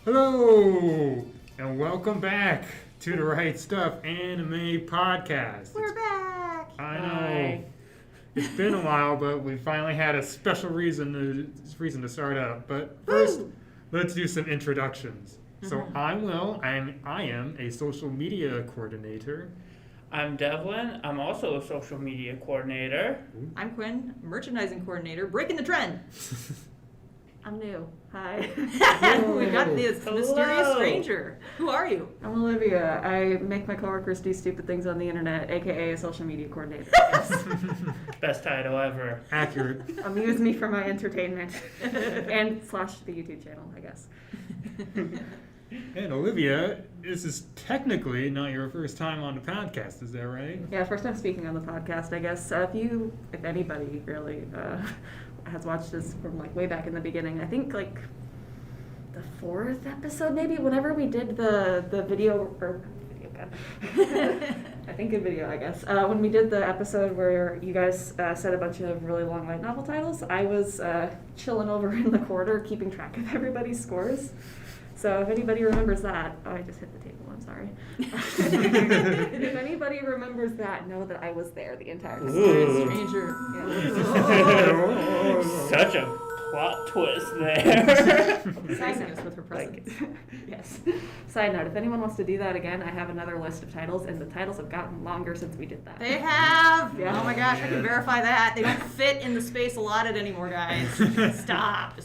Hello, and welcome back to the Right Stuff Anime Podcast. We're back! I know it's been a while, but we finally had a special reason to start up. But first, let's do some introductions. So I'm Will. I am a social media coordinator. I'm Devlin. I'm also a social media coordinator. I'm Quinn, merchandising coordinator, breaking the trend. I'm new. Hi. We got this mysterious stranger. Who are you? I'm Olivia. I make my coworkers do stupid things on the internet, aka a social media coordinator. Best title ever. Accurate. Amuse me for my entertainment. and / the YouTube channel, I guess. And Olivia, this is technically not your first time on the podcast, is that right? Yeah, first time speaking on the podcast, I guess. If anybody really has watched this from like way back in the beginning, I think like the 4th episode maybe, whenever we did the video, or video gun. I think a video, I guess. When we did the episode where you guys said a bunch of really long light novel titles, I was chilling over in the corner keeping track of everybody's scores. So if anybody remembers that, I just hit the table, I'm sorry. If anybody remembers that, know that I was there the entire time. Stranger. Yeah. Such a plot twist there. Side note with her presence. Yes. Side note, if anyone wants to do that again, I have another list of titles, and the titles have gotten longer since we did that. They have! Yeah. Oh my gosh, I can verify that. They don't fit in the space allotted anymore, guys. Stop.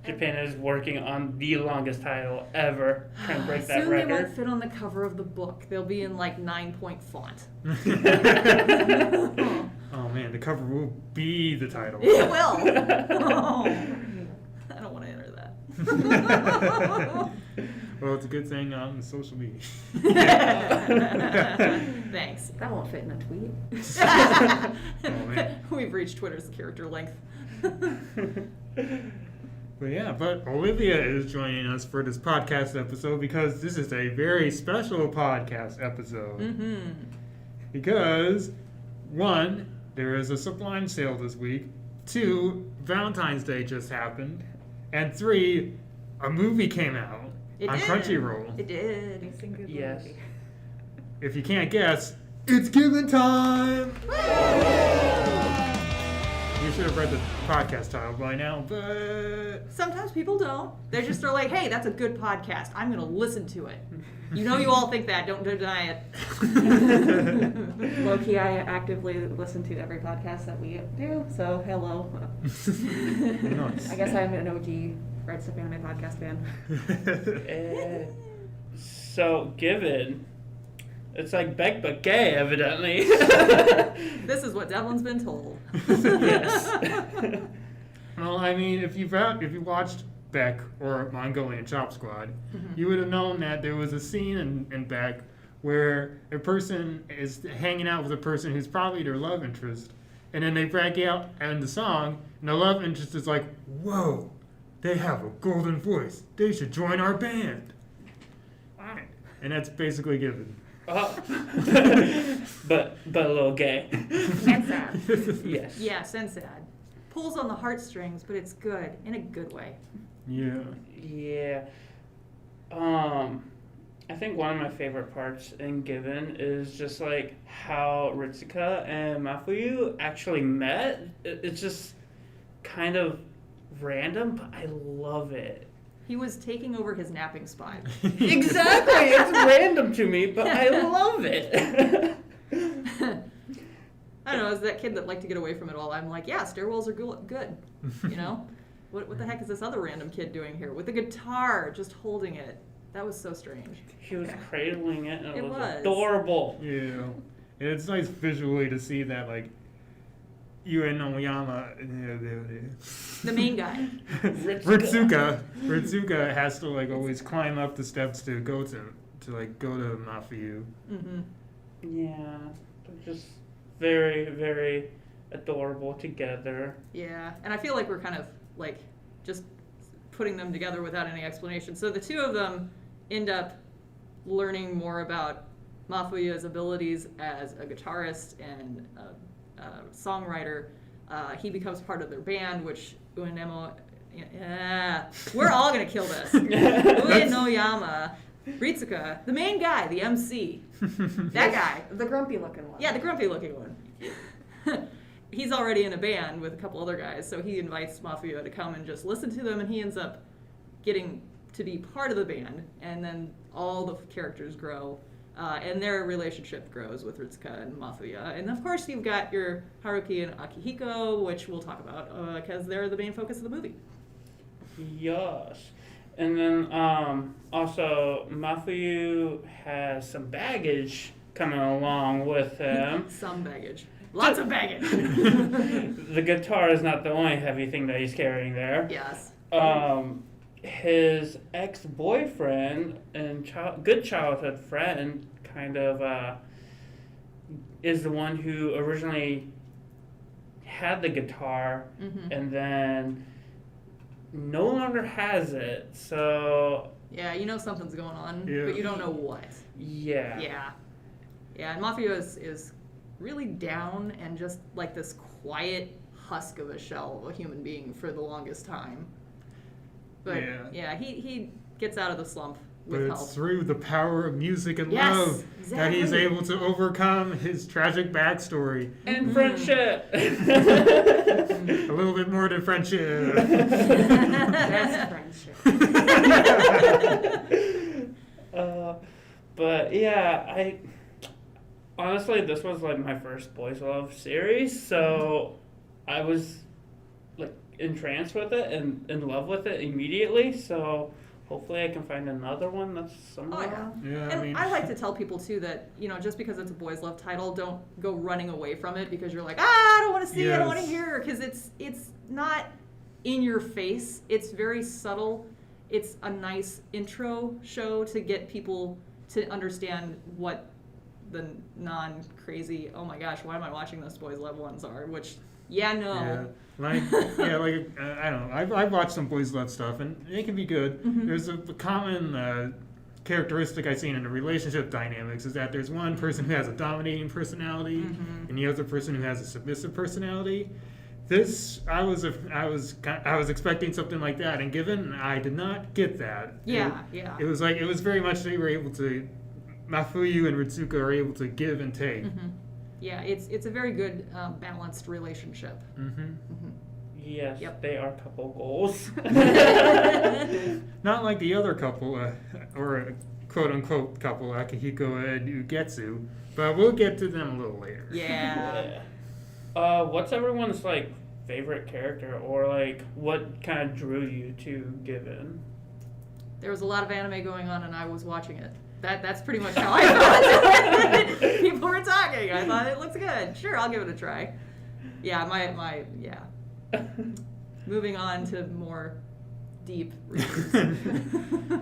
Japan is working on the longest title ever, trying to break that Soon they won't record. fit on the cover of the book. They'll be in like 9-point font. Oh man, the cover will be the title. It will! Oh. I don't want to enter that. Well, it's a good thing I'm on social media. Thanks. That won't fit in a tweet. Oh, man. We've reached Twitter's character length. But Olivia is joining us for this podcast episode because this is a very special podcast episode. Mm-hmm. Because, 1, there is a Sublime sale this week. 2, Valentine's Day just happened. And 3, a movie came out on Crunchyroll. It did. Yes. If you can't guess, it's Given Time! You should have read the podcast title by now, but... Sometimes people don't. They just are like, hey, that's a good podcast. I'm going to listen to it. You know you all think that. Don't deny it. Low-key, I actively listen to every podcast that we do, so hello. Nice. I guess I'm an OG Red Stuff Anime podcast fan. So, Given, it's like Beck but gay, evidently. This is what Devlin's been told. Yes. Well, I mean, if you watched Beck or Mongolian Chop Squad, you would have known that there was a scene in Beck where a person is hanging out with a person who's probably their love interest, and then they break out in the song, and the love interest is like, whoa, they have a golden voice. They should join our band. And that's basically Given. But a little gay. And sad. Yes. Yes, and sad. Pulls on the heartstrings, but it's good. In a good way. Yeah. Yeah. I think one of my favorite parts in Given is just like how Ritsuka and Mafuyu actually met. It's just kind of random, but I love it. He was taking over his napping spot. Exactly! It's random to me, but I love it. I don't know, as that kid that liked to get away from it all, I'm like, yeah, stairwells are good. You know? What the heck is this other random kid doing here? With a guitar, just holding it. That was so strange. He was cradling it, and it was was adorable. Yeah. And it's nice visually to see that, like, Yuen Oyama, The main guy. Ritsuka has to like always climb up the steps to go to Mafuyu. Mm-hmm. Yeah, they're just very, very adorable together. Yeah, and I feel like we're kind of like just putting them together without any explanation. So the two of them end up learning more about Mafuyu's abilities as a guitarist and a songwriter. He becomes part of their band, which Uenemo Yeah, we're all gonna kill this. Ue no Yama, Ritsuka, the main guy, the MC, that guy. The grumpy looking one. Yeah, the grumpy looking one. He's already in a band with a couple other guys, so he invites Mafuyo to come and just listen to them, and he ends up getting to be part of the band, and then all the characters grow, and their relationship grows with Ritsuka and Mafuya. And of course, you've got your Haruki and Akihiko, which we'll talk about, because they're the main focus of the movie. Yes. And then also Mafuyu has some baggage coming along with him. Some baggage. Lots of baggage. The guitar is not the only heavy thing that he's carrying there. Yes. His ex-boyfriend and good childhood friend kind of is the one who originally had the guitar and then no longer has it. So Yeah, you know something's going on, Yeah. but you don't know what. yeah. Yeah, and Mafuyo is really down and just like this quiet husk of a shell of a human being for the longest time. But yeah, he gets out of the slump But with it's help. through the power of music and Yes, love that he's exactly. able to overcome his tragic backstory. And friendship. A little bit more than friendship. Best friendship. But yeah, I honestly this was like my first boys love series, so I was like entranced with it and in love with it immediately. So hopefully I can find another one that's somewhere. Oh, yeah. Yeah, And I mean, I like to tell people too that, you know, just because it's a boys love title, don't go running away from it because you're like, I don't want to see it, I don't want to Yes. hear, because it's not in your face. It's very subtle. It's a nice intro show to get people to understand what the non-crazy, oh my gosh, why am I watching this boys love ones are, which, yeah, like I don't know. I've watched some boys love stuff, and it can be good. There's a common characteristic I've seen in the relationship dynamics is that there's one person who has a dominating personality, and the other person who has a submissive personality. This I was expecting something like that, and given I did not get that. yeah. It was like it was very much they were able to. Mafuyu and Ritsuka are able to give and take. Yeah, it's a very good balanced relationship. Yes, Yep. they are couple goals. Not like the other couple, or quote unquote couple, Akihiko and Ugetsu, but we'll get to them a little later. Yeah. What's everyone's like favorite character, or like what kind of drew you to Given? There was a lot of anime going on, and I was watching it. That's pretty much how I felt. People were talking. I thought it looks good. Sure, I'll give it a try. Yeah, yeah. Moving on to more deep reasons.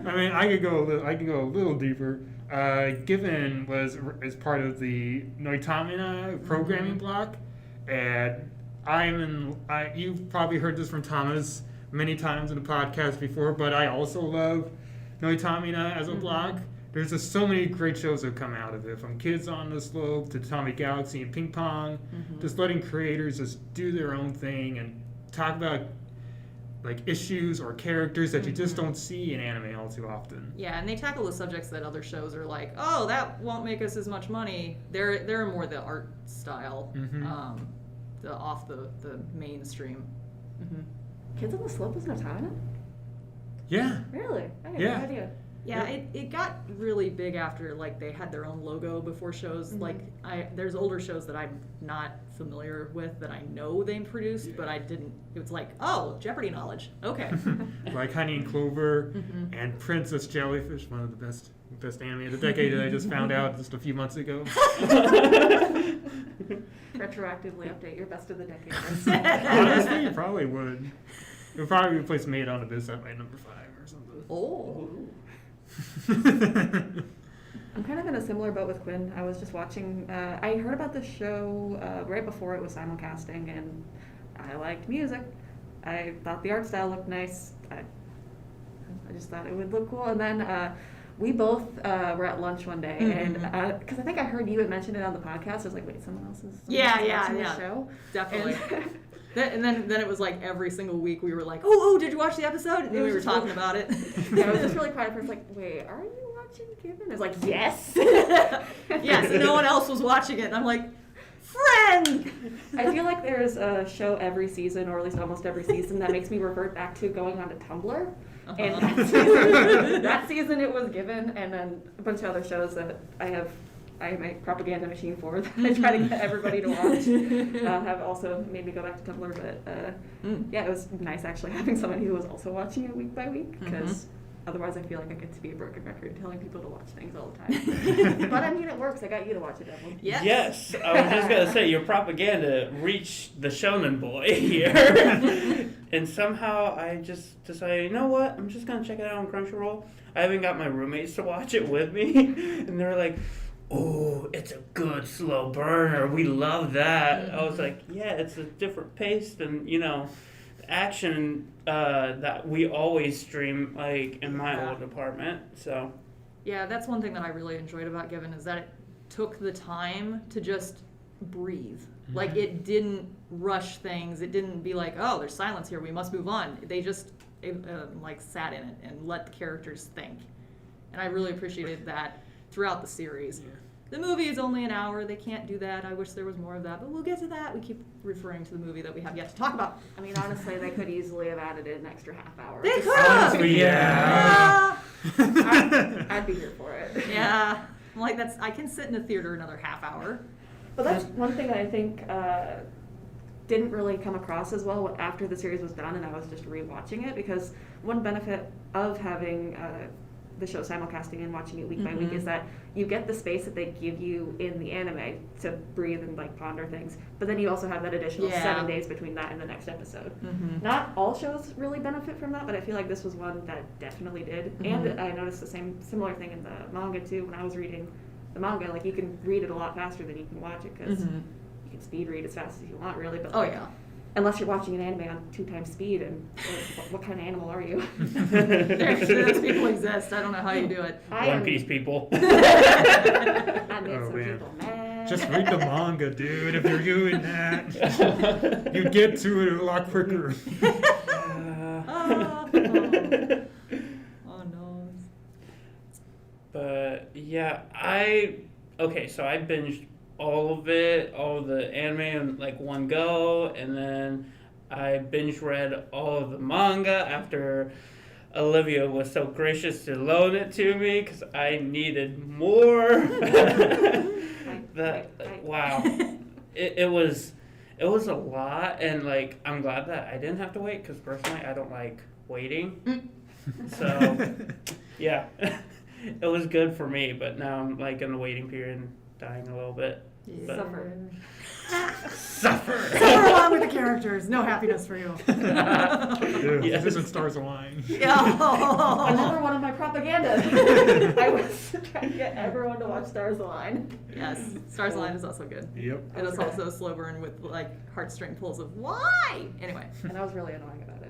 I mean, I could go a little deeper. Given is part of the Noitamina programming block, and you've probably heard this from Thomas many times in the podcast before, but I also love Noitamina as a block. There's just so many great shows that come out of it, from Kids on the Slope to Atomic Galaxy and Ping Pong. Just letting creators just do their own thing and talk about like issues or characters that you just don't see in anime all too often. Yeah, and they tackle the subjects that other shows are like, oh, that won't make us as much money. They're more the art style, the off the mainstream. Kids on the Slope was Natana? Yeah. Really? I had Yeah. no idea. Yeah, it got really big after like they had their own logo before shows. Like there's older shows that I'm not familiar with that I know they produced, but I didn't. It was like, oh, Jeopardy knowledge. Okay. Like Honey and Clover and Princess Jellyfish, one of the best anime of the decade that I just found out just a few months ago. Retroactively update your best of the decade. Honestly, it probably would. It would probably replace Made on Abyss at my number 5 or something. Oh. I'm kind of in a similar boat with Quinn. I was just watching, I heard about the show right before it was simulcasting, and I liked music. I thought the art style looked nice. I just thought it would look cool. And then We both were at lunch one day, Mhm. and because I think I heard you had mentioned it on the podcast, I was like, wait, someone else is watching the show? Definitely. And- And then it was like every single week we were like, oh, did you watch the episode? And then we were talking about it. Yeah, I was just really quiet first, like, wait, are you watching Given? I was like, yes. Yes, and no one else was watching it. And I'm like, friend! I feel like there's a show every season, or at least almost every season, that makes me revert back to going onto Tumblr. And that season it was Given, and then a bunch of other shows that I am a propaganda machine for that I try to get everybody to watch. Have also made me go back to Tumblr, but yeah, it was nice actually having someone who was also watching it week by week, because otherwise I feel like I get to be a broken record telling people to watch things all the time. But I mean, it works. I got you to watch it, Evelyn. Yes, I was just gonna say your propaganda reached the shonen boy here, and somehow I just decided, you know what? I'm just gonna check it out on Crunchyroll. I even got my roommates to watch it with me, and they're like, "Oh, it's a good slow burner. We love that." I was like, "Yeah, it's a different pace than action that we always stream like in my old apartment." So. Yeah, that's one thing that I really enjoyed about Given is that it took the time to just breathe. Like, it didn't rush things. It didn't be like, oh, there's silence here, we must move on. They just like sat in it and let the characters think. And I really appreciated that throughout the series. Yeah. The movie is only an hour. They can't do that. I wish there was more of that, but we'll get to that. We keep referring to the movie that we have yet to talk about. I mean, honestly, they could easily have added an extra half hour. They could have! Honestly, yeah. I'd be here for it. Yeah. I'm like, I can sit in a theater another half hour. But that's one thing that I think didn't really come across as well after the series was done and I was just rewatching it, because one benefit of having the show simulcasting and watching it week by week is that you get the space that they give you in the anime to breathe and like ponder things, but then you also have that additional 7 days between that and the next episode. Not all shows really benefit from that, but I feel like this was one that definitely did. And I noticed the similar thing in the manga too. When I was reading the manga, like, you can read it a lot faster than you can watch it, because you can speed read as fast as you want, really, but unless you're watching an anime on 2 times speed, and what kind of animal are you? Those people exist. I don't know how you do it. One Piece people. I made Oh, some man. people mad. Just read the manga, dude. If you're doing that, you get to it a lot quicker. Oh no. But yeah, so I binged all of it, all of the anime in like one go, and then I binge read all of the manga after Olivia was so gracious to loan it to me because I needed more. Wow, it was a lot, and like I'm glad that I didn't have to wait, because personally I don't like waiting. So yeah, it was good for me, but now I'm like in the waiting period and dying a little bit. But Suffer along with the characters. No happiness for you. Dude, Yes. This isn't Stars Align. Another one of my propaganda. I was trying to get everyone to watch Stars Align. Yes, Stars Align is also good. Yep. And it's also a slow burn with like heartstring pulls of why. Anyway, And I was really annoying about it.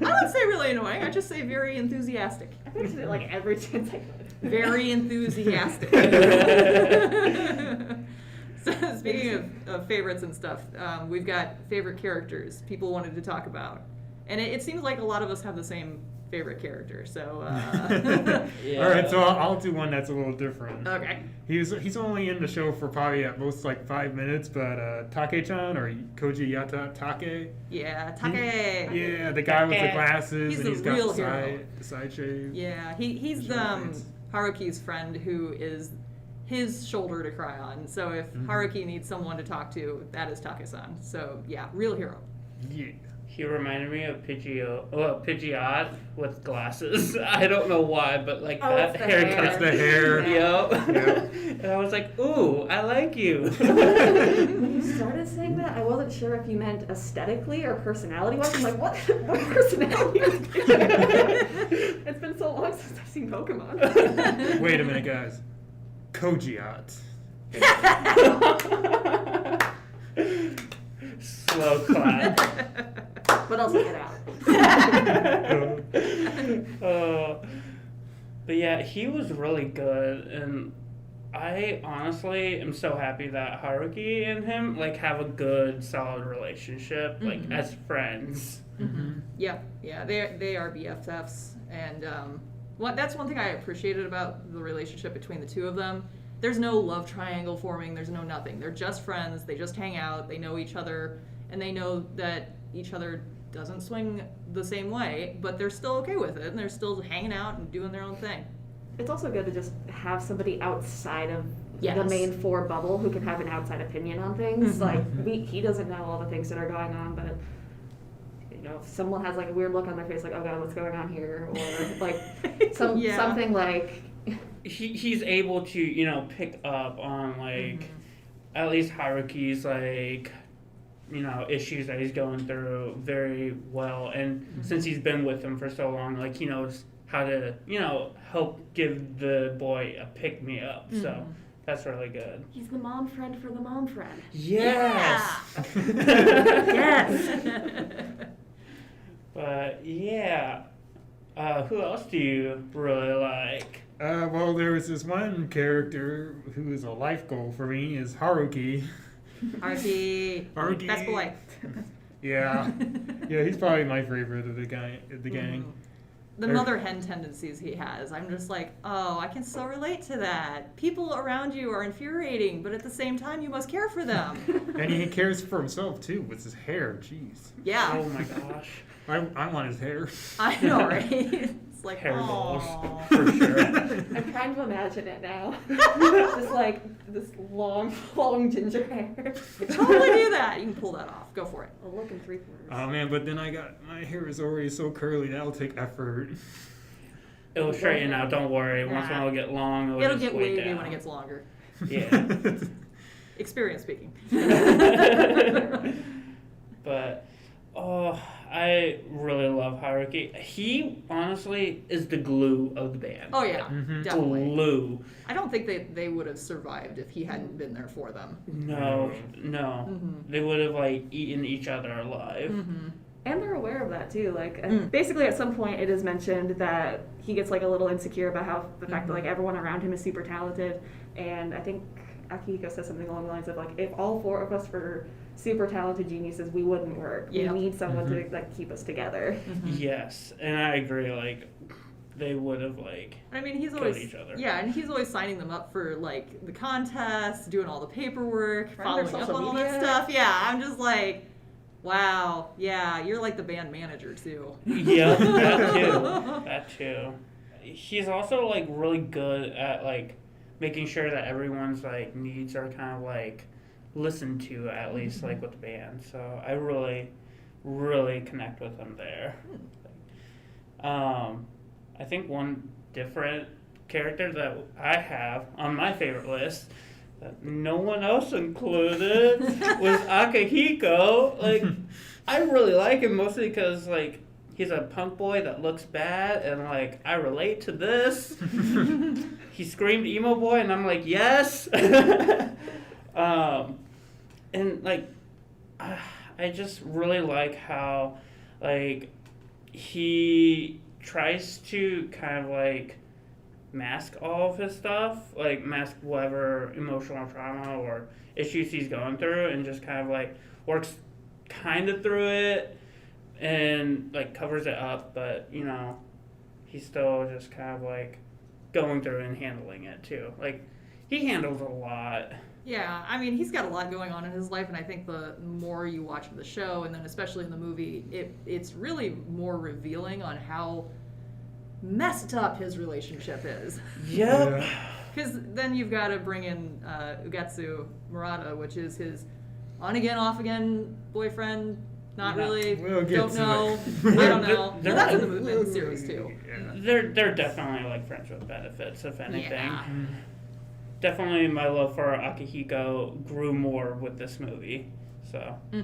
I wouldn't say really annoying. I just say very enthusiastic. I mentioned it like every chance I could. Very enthusiastic. So, speaking of favorites and stuff, we've got favorite characters people wanted to talk about. And it seems like a lot of us have the same favorite character, so... Yeah. All right, so I'll do one that's a little different. Okay. He's only in the show for probably at most like 5 minutes, but Take-chan or Koji Yata Take. Yeah, Take. Yeah, the guy with the glasses He's and the he's got real the hero. side shave. Yeah, he's Show the fans. Haruki's friend who is his shoulder to cry on. So if Haruki needs someone to talk to, that is Take-san. So yeah, real hero. Yeah. He reminded me of Pidgeot with glasses. I don't know why, but like that it's the haircut. It's the hair. Yep. Yep. And I was like, ooh, I like you. When you started saying that, I wasn't sure if you meant aesthetically or personality-wise. I'm like, what personality is Pidgeot? It's been so long since I've seen Pokemon. Wait a minute, guys. Kojiat. Slow clap. What else get out? But yeah, he was really good, and I honestly am so happy that Haruki and him like have a good, solid relationship, like as friends. Yeah, they are BFFs, and that's one thing I appreciated about the relationship between the two of them. There's no love triangle forming. There's no nothing. They're just friends. They just hang out. They know each other, and they know that each other doesn't swing the same way, but they're still okay with it, and they're still hanging out and doing their own thing. It's also good to just have somebody outside of Yes. the main four bubble who can have an outside opinion on things. Like he doesn't know all the things that are going on, but you know, if someone has like a weird look on their face, like, oh god, what's going on here, or like something like He's able to, you know, pick up on like at least Haruki's like, you know, issues that he's going through very well, and since he's been with him for so long, like he knows how to, you know, help give the boy a pick me up. So that's really good. he's the mom friend for the mom friend. Yes. Yes. But yeah, who else do you really like? Well, there was this one character who is a life goal for me, is Haruki. Haruki, best boy. Yeah. Yeah, he's probably my favorite of the gang. The mother hen tendencies he has, I'm just like, oh, I can so relate to that. People around you are infuriating, but at the same time, you must care for them. And he cares for himself too, with his hair. Jeez. Yeah. Oh my gosh. I want his hair. I know, right? It's like, Hair oh. balls, for sure. I'm trying to imagine it now. Just like this long ginger hair. Totally do that. You can pull that off. Go for it. A look in 3/4. Oh man, but then my hair is already so curly, that'll take effort. It'll straighten out, don't worry. Once it'll get long, It'll just get way wavy down. when it gets longer. Yeah. Experience speaking. But, oh, I really love Haruki. He, honestly, is the glue of the band. Oh, yeah. Definitely. Glue. I don't think they would have survived if he hadn't been there for them. No. They would have, like, eaten each other alive. And they're aware of that too. Like, basically, at some point, it is mentioned that he gets like a little insecure about how the fact that like everyone around him is super talented. And I think Akihiko says something along the lines of like, if all four of us were super talented geniuses, we wouldn't work. Yeah. We need someone to like keep us together. Yes, and I agree. Like, they would have like. I mean, he's killed always each other. Yeah, and he's always signing them up for like the contests, doing all the paperwork, Running their following up social on all that media. stuff. Yeah, I'm just like, wow, yeah, you're like the band manager too. Yeah, that too. He's also like really good at like making sure that everyone's like needs are kind of like listened to, at least like with the band. So I really connect with him there. I think one different character that I have on my favorite list that no one else included was Akahiko. Like, I really like him mostly because like he's a punk boy that looks bad, and like I relate to this. He screamed emo boy, and I'm like, yes. And like I just really like how like he tries to kind of like mask all of his stuff, like mask whatever emotional trauma or issues he's going through, and just kind of like works kind of through it and like covers it up, but you know, he's still just kind of like going through and handling it too. Like, he handles a lot. Yeah, I mean, he's got a lot going on in his life, and I think the more you watch the show, and then especially in the movie, it's really more revealing on how messed up his relationship is. Yep. Because then you've got to bring in Ugetsu Murata, which is his on-again, off-again boyfriend. Not really. We'll get Don't to know. that. I don't know. They're Well, that's like- in the series, too. Yeah. They're definitely like friends with benefits, if anything. Yeah. Definitely my love for Akihiko grew more with this movie. So. I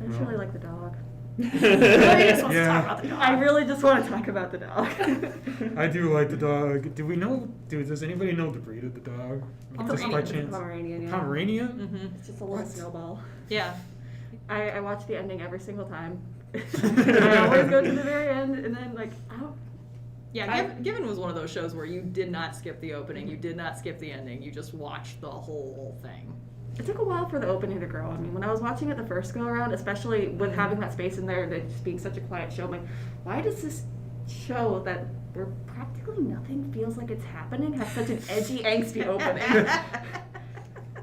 just really like the dog. I just want to Yeah. talk about the dog. I really just want to talk about the dog. I do like the dog. Does anybody know the breed of the dog? Just by Pomeranian. chance. Pomeranian, yeah. Pomeranian? It's just a little snowball. Yeah. I watch the ending every single time. I always go to the very end, and then like Yeah, Given was one of those shows where you did not skip the opening, you did not skip the ending, you just watched the whole thing. It took a while for the opening to grow on me. When I was watching it the first go around, especially with having that space in there and it just being such a quiet show, I'm like, why does this show that where practically nothing feels like it's happening have such an edgy, angsty opening?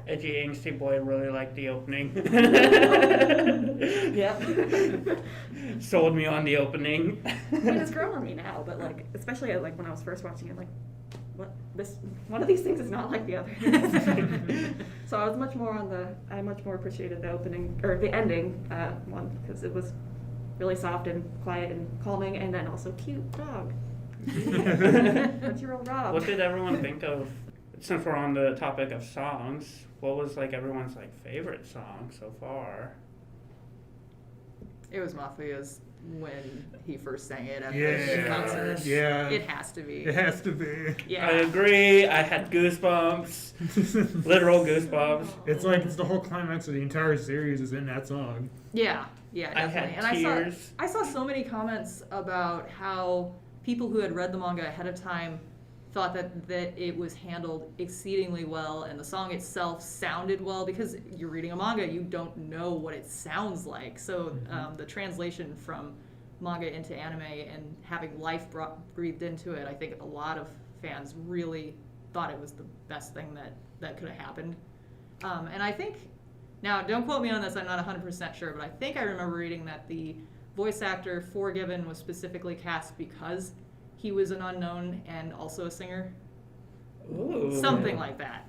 Edgy, angsty boy really liked the opening. Yep. Sold me on the opening. I mean, it's grown on me now, but like, especially like when I was first watching it, like, one of these things is not like the other. So I was much more I much more appreciated the opening, or the ending one, because it was really soft and quiet and calming, and then also cute dog. 1-year-old Rob. What did everyone think of, since we're on the topic of songs, what was like everyone's like favorite song so far? It was Mafuya's when he first sang it at the concert. Yeah. It has to be. It has to be. Yeah. I agree. I had goosebumps. Literal goosebumps. It's the whole climax of the entire series is in that song. Yeah, definitely. I had tears. I saw so many comments about how people who had read the manga ahead of time thought that it was handled exceedingly well, and the song itself sounded well, because you're reading a manga, you don't know what it sounds like. So the translation from manga into anime and having life breathed into it, I think a lot of fans really thought it was the best thing that could have happened. And I think, now don't quote me on this, I'm not 100% sure, but I think I remember reading that the voice actor for Given was specifically cast because he was an unknown and also a singer. Ooh. Something like that.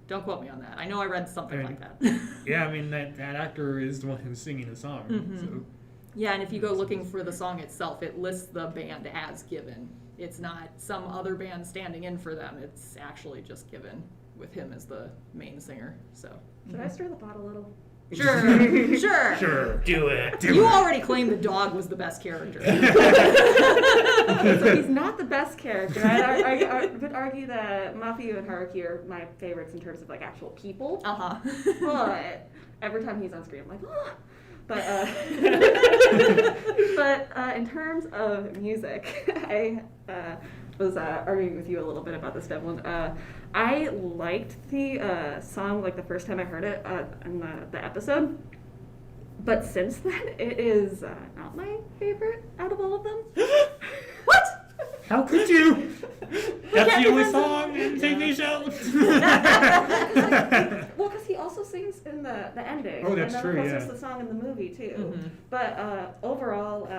Don't quote me on that. I know I read something like that. Yeah, I mean, that actor is the one who's singing the song. Mm-hmm. So. Yeah, and if you go looking for the song itself, it lists the band as Given. It's not some other band standing in for them. It's actually just Given with him as the main singer. So. Should I stir the pot a little? Sure. Sure. Do it. You already claimed the dog was the best character. So he's not the best character. I would argue that Mafuyu and Haruki are my favorites in terms of like actual people. Uh-huh. But every time he's on screen, I'm like, oh. But in terms of music, I was arguing with you a little bit about this, Devlin. I liked the song like the first time I heard it in the episode, but since then it is not my favorite out of all of them. What? How could you? That's the only defend song in TV show. Well, because he also sings in the ending. Oh, that's and then, true, of course, yeah. there's the song in the movie, too. Mm-hmm. But overall,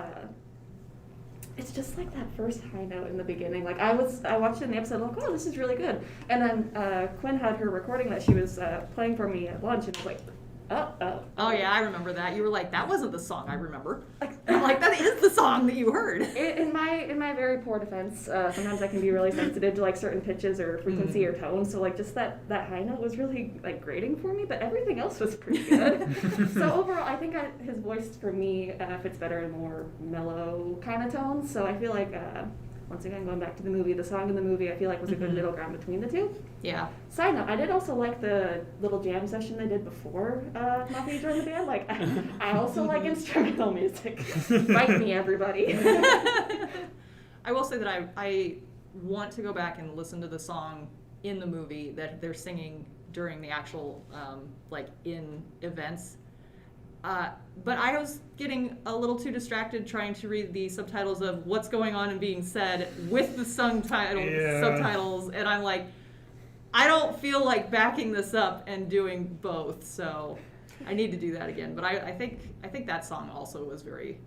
it's just like that first high note in the beginning. Like, I watched it in the episode, like, oh, this is really good. And then Quinn had her recording that she was playing for me at lunch, and I was like, Oh yeah, I remember that. You were like, that wasn't the song I remember. I'm like, that is the song that you heard. In my very poor defense, sometimes I can be really sensitive to like certain pitches or frequency or tone. So like just that high note was really like grating for me, but everything else was pretty good. So overall, I think his voice for me fits better in more mellow kind of tones. So I feel like once again going back to the movie, the song in the movie I feel like was a good middle ground between the two. Yeah. Side note, I did also like the little jam session they did before Mafuyu joined the band. Like, I also like instrumental music. Fight me, everybody. I will say that I want to go back and listen to the song in the movie that they're singing during the actual, like, in events. But I was getting a little too distracted trying to read the subtitles of what's going on and being said with the subtitles, and I'm like, I don't feel like backing this up and doing both, so I need to do that again. But I think that song also was very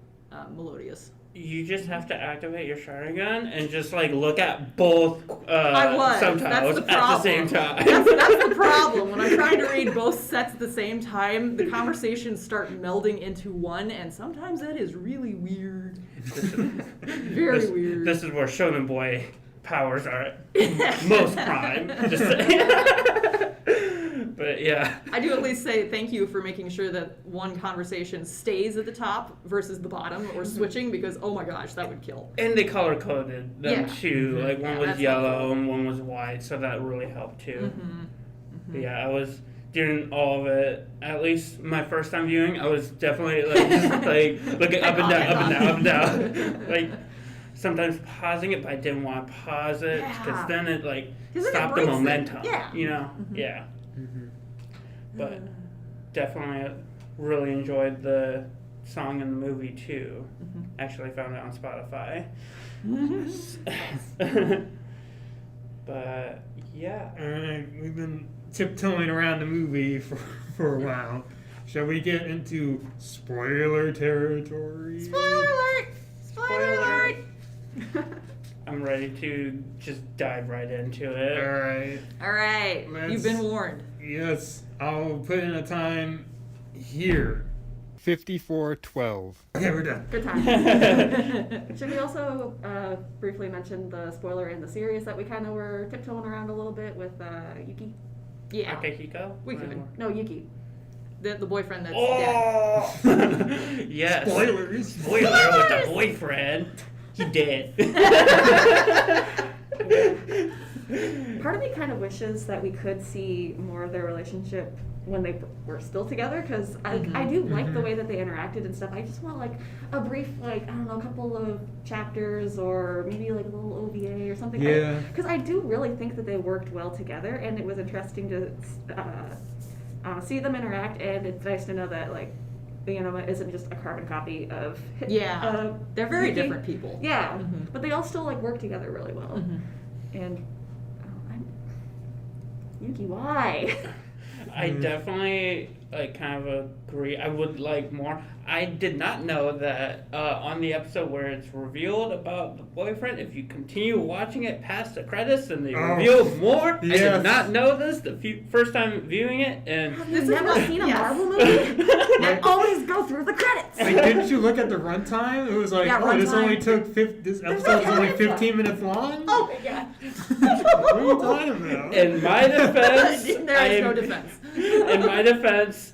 melodious. You just have to activate your Sharingan and just like look at both That's subtitles the at the problem. same time. That's the problem. When I'm trying to read both sets at the same time, the conversations start melding into one, and sometimes that is really weird. Very weird. This is where Shonen Boy powers are most prime. Just saying. But yeah. I do at least say thank you for making sure that one conversation stays at the top versus the bottom or switching, because oh my gosh, that would kill. And they color coded them too. Like one was that's yellow helpful. and one was white, so that really helped too. Mm-hmm. But yeah, I was during all of it. At least my first time viewing, I was definitely like just like looking up and down, like sometimes pausing it, but I didn't want to pause it because Yeah. then it like 'Cause then it stopped the breaks it. momentum. Yeah. You know? Mhm. Yeah. Mm-hmm. But definitely really enjoyed the song in the movie too. Mhm. Actually found it on Spotify. But yeah. Alright, we've been tiptoeing around the movie for a while. Shall we get into spoiler territory? Spoiler alert! Spoiler alert! I'm ready to just dive right into it. Alright. All right, you've been warned. Yes, I'll put in a time here. 54:12. Okay, we're done. Good time. Should we also briefly mention the spoiler in the series that we kind of were tiptoeing around a little bit with Yuki? Yeah, Akahiko? we can. No, Yuki. The boyfriend that's dead. Oh! Yes. Spoilers. Spoiler with the boyfriend. He dead. Part of me kind of wishes that we could see more of their relationship when they were still together, because I do like the way that they interacted and stuff. I just want like a brief, like, I don't know, a couple of chapters or maybe like a little OVA or something. Yeah. Because I do really think that they worked well together, and it was interesting to see them interact, and it's nice to know that like Yanoma isn't just a carbon copy of They're very Yuki. different people. Yeah, Mhm. but they all still like work together really well. Mhm. And Yuki, why? I definitely like kind of agree. I would like more. I did not know that on the episode where it's revealed about the boyfriend, if you continue watching it past the credits and they reveal more. I Yes. did not know this the first time viewing it, and Have This you is never what- seen a yes. Marvel movie? They always go through the credits. Wait, didn't you look at the runtime? It was like, Yeah, this runtime. only took this episode's only 15 minutes long? Oh my god. What are you talking about? in my defense, There is no defense. In my defense,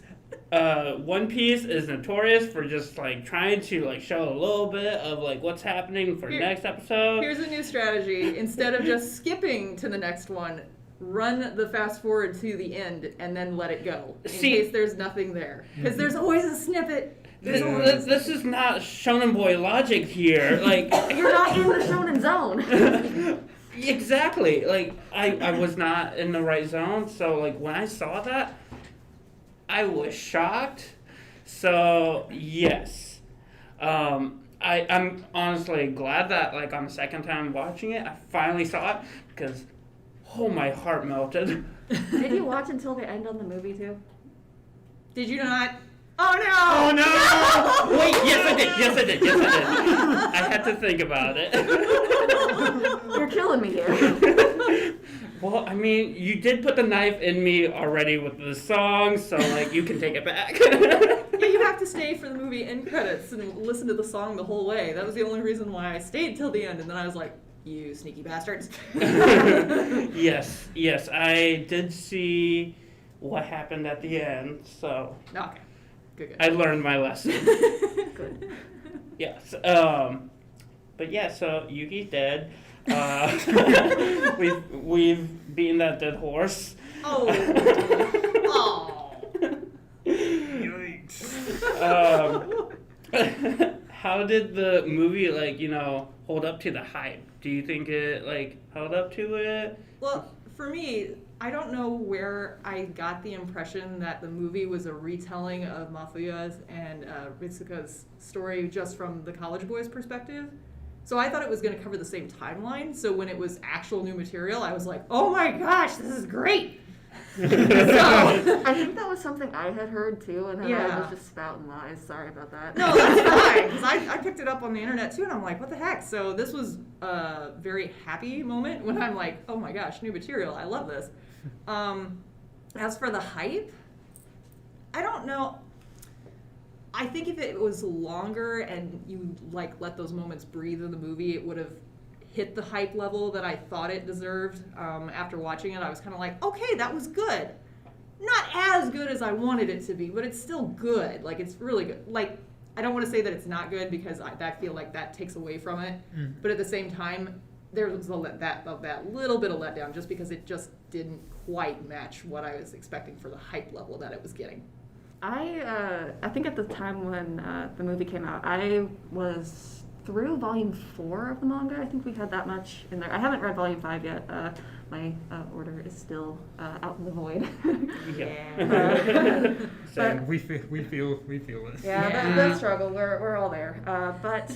One Piece is notorious for just like trying to like show a little bit of like what's happening for Here- next episode. Here's a new strategy. Instead of just skipping to the next one, run the fast forward to the end and then let it go in See- case there's nothing there. Because there's always a snippet. This is not Shonen Boy logic here. Like You're not in the shonen zone. exactly. Like I was not in the right zone. So like when I saw that, I was shocked. So yes, I'm honestly glad that like on the second time watching it, I finally saw it because oh my heart melted. Did you watch until the end on the movie too? Did you not? Oh no! Oh no! Wait, yes I did. I had to think about it. You're killing me here. Well, I mean, you did put the knife in me already with the song, so like you can take it back. Yeah, you have to stay for the movie end credits and listen to the song the whole way. That was the only reason why I stayed till the end, and then I was like, you sneaky bastards. Yes, I did see what happened at the end, so Okay. Good. I learned my lesson. Good. Yes. But yeah, so Yuki's dead. We've beaten that dead horse. Oh. Yikes. How did the movie hold up to the hype? Do you think it held up to it? Well, for me, I don't know where I got the impression that the movie was a retelling of Mafuya's and Ritsuka's story just from the college boy's perspective. So I thought it was going to cover the same timeline. So when it was actual new material, I was like, oh my gosh, this is great. So, I think that was something I had heard too, and then I Yeah. was just spouting lies. Sorry about that. no, that's fine. Because I picked it up on the internet too, and I'm like, what the heck? So this was a very happy moment when I'm like, oh my gosh, new material. I love this. As for the hype, I don't know. I think if it was longer and you let those moments breathe in the movie, it would have hit the hype level that I thought it deserved. After watching it, I was kind of like, okay, that was good. Not as good as I wanted it to be, but it's still good. Like, it's really good. Like, I don't want to say that it's not good because I feel like that takes away from it. But at the same time, there was that little bit of letdown just because it just didn't quite match what I was expecting for the hype level that it was getting. I think at the time when the movie came out, I was through volume 4 of the manga. I think we had that much in there. I haven't read volume 5 yet. My order is still out in the void. Yeah. Same. We feel it. Yeah, the struggle. We're all there. But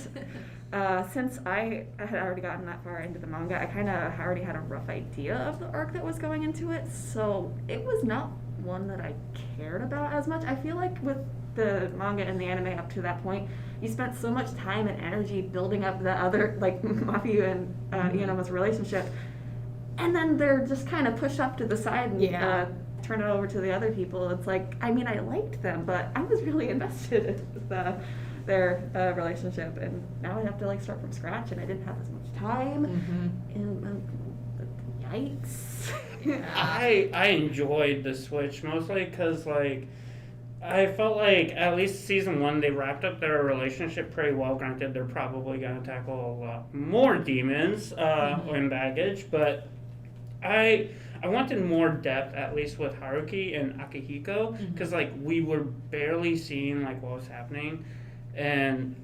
since I had already gotten that far into the manga, I kind of already had a rough idea of the arc that was going into it. So it was not one that I cared about as much. I feel like with the manga and the anime up to that point, you spent so much time and energy building up the other, like Mafuyu and Ionama's relationship, and then they're just kind of pushed up to the side and turn it over to the other people. It's like, I mean, I liked them, but I was really invested in their relationship, and now I have to like start from scratch, and I didn't have as much time. And yikes. I enjoyed the switch mostly because like I felt like at least season 1 they wrapped up their relationship pretty well. Granted, they're probably going to tackle a lot more demons in baggage, but I wanted more depth, at least with Haruki and Akihiko, because like we were barely seeing like what was happening, and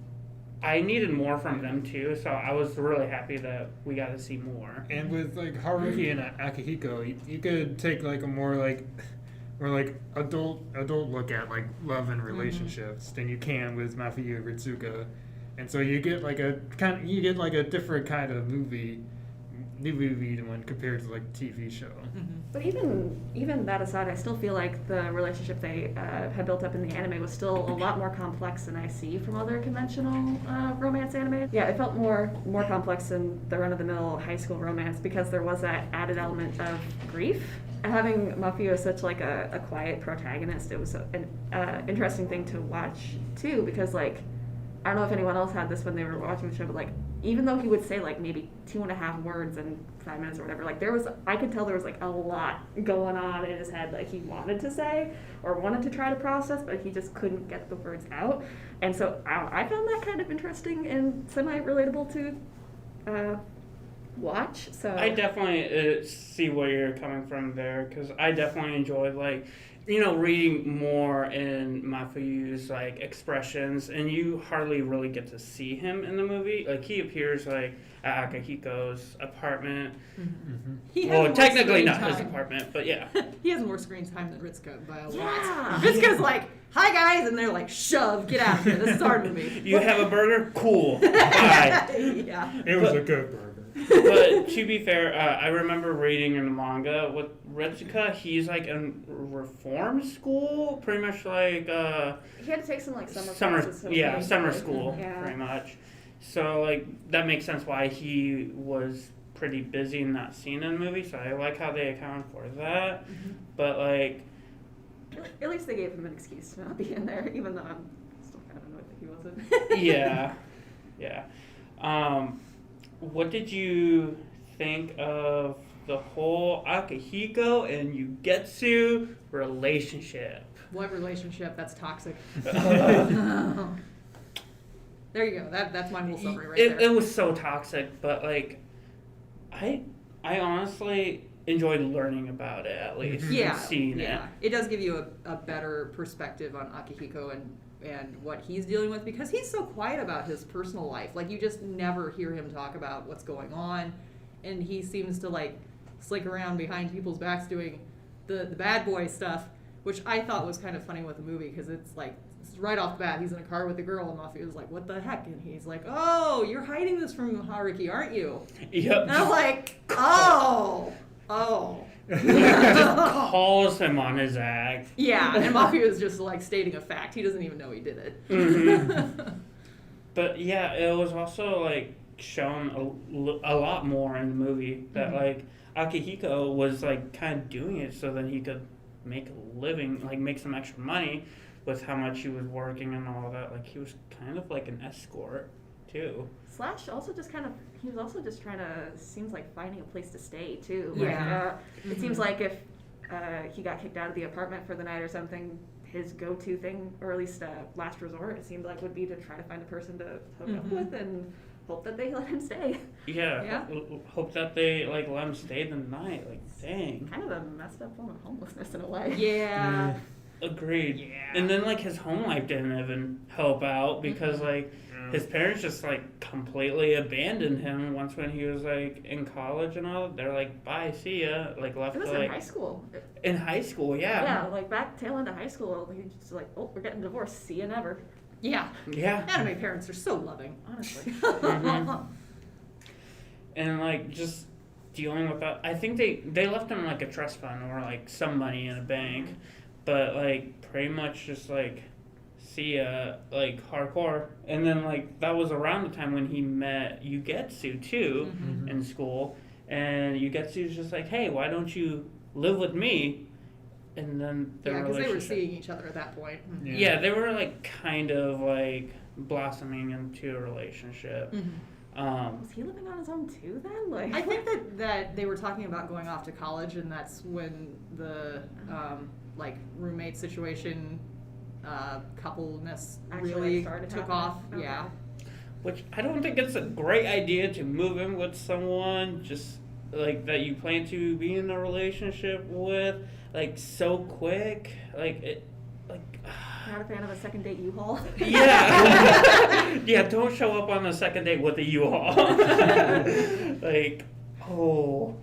I needed more from them too. So I was really happy that we got to see more. And with like Haruki and Akahiko, you could take like a more like adult look at like love and relationships than you can with Mafuyu and Ritsuka, and so you get like a different kind of movie when compared to like a TV show. But even that aside, I still feel like the relationship they had built up in the anime was still a lot more complex than I see from other conventional romance anime. Yeah, it felt more complex than the run-of-the-mill high school romance because there was that added element of grief. Having Mafuyu as such like a quiet protagonist, it was an interesting thing to watch too, because like I don't know if anyone else had this when they were watching the show, but like even though he would say like maybe 2.5 words in 5 minutes or whatever, like I could tell there was like a lot going on in his head that he wanted to say or wanted to try to process, but he just couldn't get the words out. And so I found that kind of interesting and semi-relatable to watch. So I definitely see where you're coming from there, because I definitely enjoyed like reading more in Mafuyu's like expressions, and you hardly really get to see him in the movie. Like he appears like at Akahiko's apartment. Well, technically not his apartment, but yeah. He has more screen time than Ritsuka by a lot. Yeah. Ritsuka's like, "Hi guys," and they're like, "Shove, get out of here. This is our movie." You have a burger? Cool. Bye. Yeah. It was a good burger. But to be fair, I remember reading in the manga with Ritsuka, he's like in reform school, pretty much like he had to take some like summer classes. Summer school, Yeah. pretty much. So like that makes sense why he was pretty busy in that scene in the movie. So I like how they account for that. But like, at least they gave him an excuse to not be in there, even though I'm still kind of annoyed that he wasn't. yeah. What did you think of the whole Akahiko and Yugetsu relationship? What relationship? That's toxic. There you go. That's my whole summary right there. It was so toxic, but like, I honestly enjoyed learning about it, at least. Yeah, seeing it. It does give you a better perspective on Akihiko and what he's dealing with, because he's so quiet about his personal life. Like you just never hear him talk about what's going on, and he seems to like slick around behind people's backs doing the bad boy stuff, which I thought was kind of funny with the movie, because it's like right off the bat he's in a car with a girl and Mafia is like, "What the heck?" And he's like, "Oh, you're hiding this from Haruki, aren't you?" Yep. And I'm like, oh. Just calls him on his act. Yeah, and Mafia is just like stating a fact. He doesn't even know he did it. But yeah, it was also like shown a lot more in the movie that like Akihiko was like kind of doing it so that he could make a living, like make some extra money with how much he was working and all that. Like he was kind of like an escort too. Slash also just kind of, he was also just trying to, seems like finding a place to stay too. Yeah. Like, it seems like if he got kicked out of the apartment for the night or something, his go-to thing, or at least last resort, it seemed like would be to try to find a person to hook up with and hope that they let him stay. Yeah. Hope that they like let him stay the night. Like, dang. Kind of a messed up form of homelessness in a way. Yeah. Agreed. Yeah. And then like his home life didn't even help out because like his parents just like completely abandoned him once when he was like in college and all. They're like, bye, see ya. Like left It was like in high school. in high school, Yeah, like back tail end of high school, he just like, oh, we're getting divorced. See you never. Yeah. Yeah. Anime parents are so loving, honestly. Mhm. And like just dealing with that, I think they left him like a trust fund or like some money in a bank, but like pretty much just like see ya, like hardcore. And then like that was around the time when he met Yugetsu too in school, and Yugetsu's just like, hey, why don't you live with me? And then their Yeah, because they were relationship- seeing each other at that point. Yeah, they were like kind of like blossoming into a relationship. Was he living on his own too then? Like, I think that they were talking about going off to college, and that's when the like roommate situation, coupleness Actually, really started took happening? off. Okay. Yeah. Which I don't think it's a great idea to move in with someone just like that you plan to be in a relationship with like so quick. Like it, like not a fan of a second date U-Haul. yeah, yeah. Don't show up on the second date with a U-Haul. Like oh,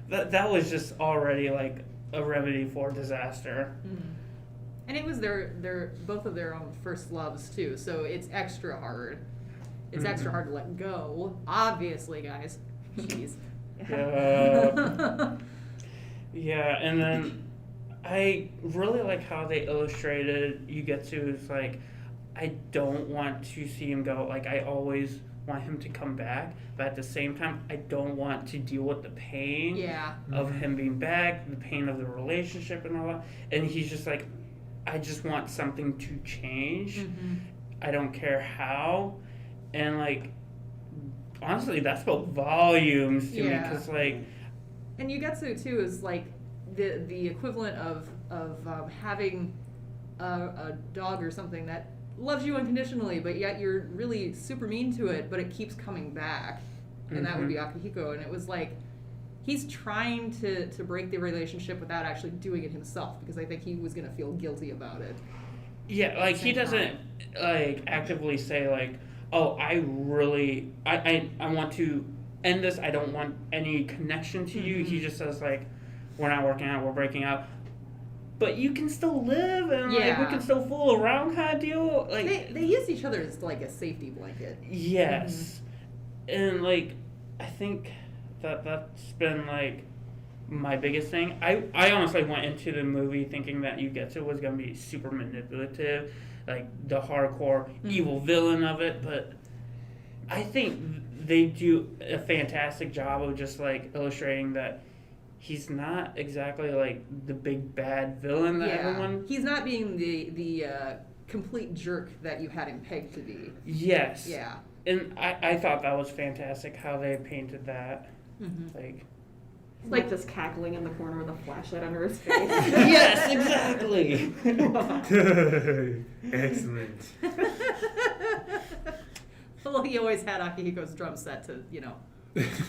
that was just already like a remedy for disaster. And it was their both of their own first loves too, so it's extra hard. It's extra hard to let go. Obviously, guys. Jeez. Yeah, and then I really like how they illustrated Yugetsu's like, I don't want to see him go. Like, I always want him to come back, but at the same time, I don't want to deal with the pain Yeah. of him being back, the pain of the relationship and all that. And he's just like, I just want something to change. I don't care how. And like, honestly, that spoke volumes to me Yeah. because like, And Yugetsu too is like the equivalent of having a dog or something that loves you unconditionally, but yet you're really super mean to it, but it keeps coming back, and that would be Akahiko. And it was like he's trying to break the relationship without actually doing it himself, because I think he was gonna feel guilty about it. yeah, like he doesn't like actively say like, oh, I want to end this. I don't want any connection to you. He just says like, we're not working out. We're breaking up. But you can still live and like we can still fool around kind of deal. Like They used each other as like a safety blanket. yes, and like I think that's been like my biggest thing. I honestly went into the movie thinking that Yugetsu was gonna be super manipulative, like the hardcore evil villain of it, but I think they do a fantastic job of just like illustrating that he's not exactly like the big bad villain that everyone. He's not being the complete jerk that you had him pegged to be. Yes. Yeah. And I thought that was fantastic how they painted that. Like just cackling in the corner with a flashlight under his face. Yes, exactly. Excellent. Well, he always had Akihiko's drum set to,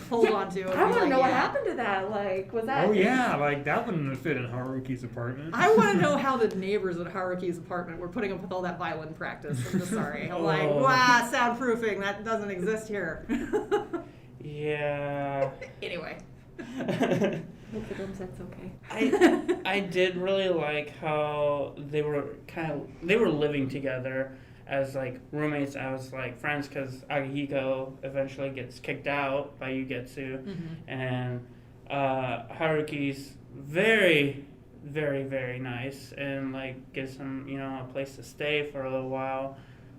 hold on to. I want to know what happened to that. Like, was that? Oh yeah, like that wouldn't have fit in Haruki's apartment. I want to know how the neighbors at Haruki's apartment were putting up with all that violin practice. I'm just sorry. I'm like, wow, soundproofing, that doesn't exist here. Yeah. Anyway. Hope the drum set's okay. I did really like how they were living together as like roommates, as like friends, because Akihiko eventually gets kicked out by Yugetsu, and Haruki's very, very, very nice and like gives him a place to stay for a little while,